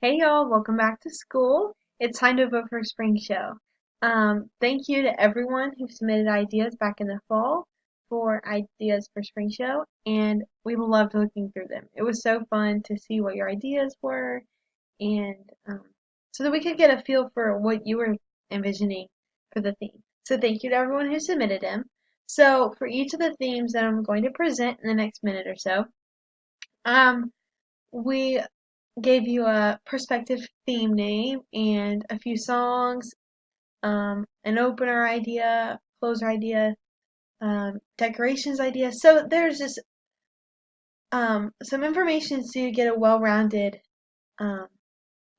Hey y'all, welcome back to school. It's time to vote for spring show. Thank you to everyone who submitted ideas back in the fall for ideas for spring show, and we loved looking through them. It was so fun to see what your ideas were, and so that we could get a feel for what you were envisioning for the theme. So thank you to everyone who submitted them. So for each of the themes that I'm going to present in the next minute or so, um, we gave you a perspective theme name and a few songs, an opener idea, closer idea, decorations idea. So there's just some information so you get a well-rounded um,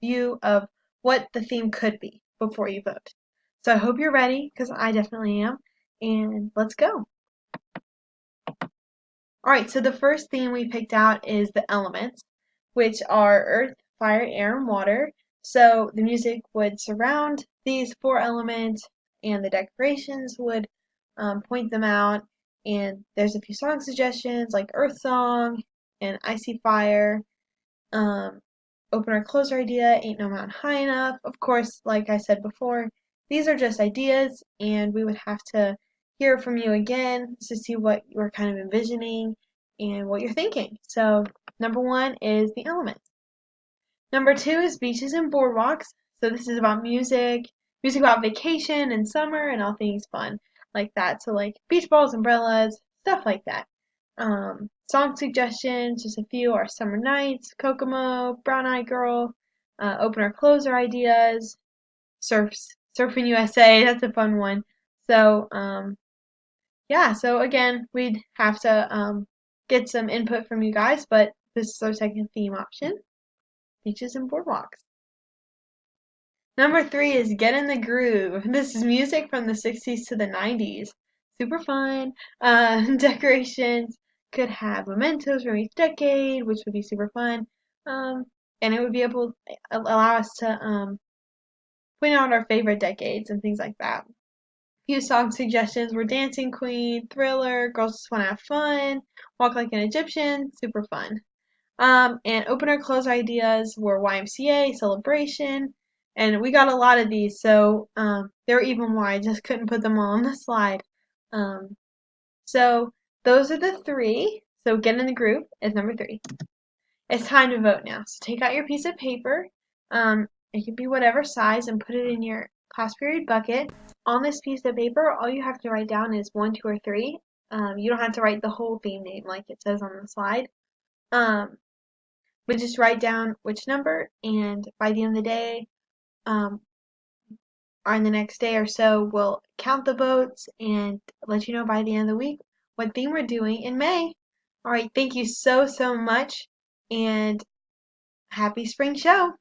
view of what the theme could be before you vote. So I hope you're ready because I definitely am. And let's go. Alright, so the first theme we picked out is the elements, which are earth, fire, air, and water. So the music would surround these four elements, and the decorations would point them out. And there's a few song suggestions like Earth Song and Icy Fire, um, Opener Closer Idea, Ain't No Mountain High Enough. Of course, like I said before, these are just ideas, and we would have to hear from you again to see what you're kind of envisioning and what you're thinking. So, number one is the elements. Number two is beaches and boardwalks. So, this is about music about vacation and summer and all things fun like that. So, like beach balls, umbrellas, stuff like that. Song suggestions, just a few are Summer Nights, Kokomo, Brown Eyed Girl, opener closer ideas, Surfing USA, that's a fun one. So, yeah, so again, we'd have to get some input from you guys, but this is our second theme option, beaches and boardwalks. Number three is Get in the Groove. This is music from the 60s to the 90s. Super fun. Decorations could have mementos from each decade, which would be super fun. Um, and it would be able allow us to point out our favorite decades and things like that. A few song suggestions were Dancing Queen, Thriller, Girls Just Wanna Have Fun, Walk Like an Egyptian, super fun. And opener close ideas were YMCA, Celebration, and we got a lot of these, so there were even more. I just couldn't put them all on the slide. Um, so those are the three. So get in the group is number three. It's time to vote now. So take out your piece of paper. It can be whatever size and put it in your class period bucket. On this piece of paper, all you have to write down is one, two, or three. You don't have to write the whole theme name like it says on the slide. Um, but just write down which number, and by the end of the day, um, or in the next day or so, we'll count the votes and let you know by the end of the week what theme we're doing in May. All right, thank you so much, and happy spring show!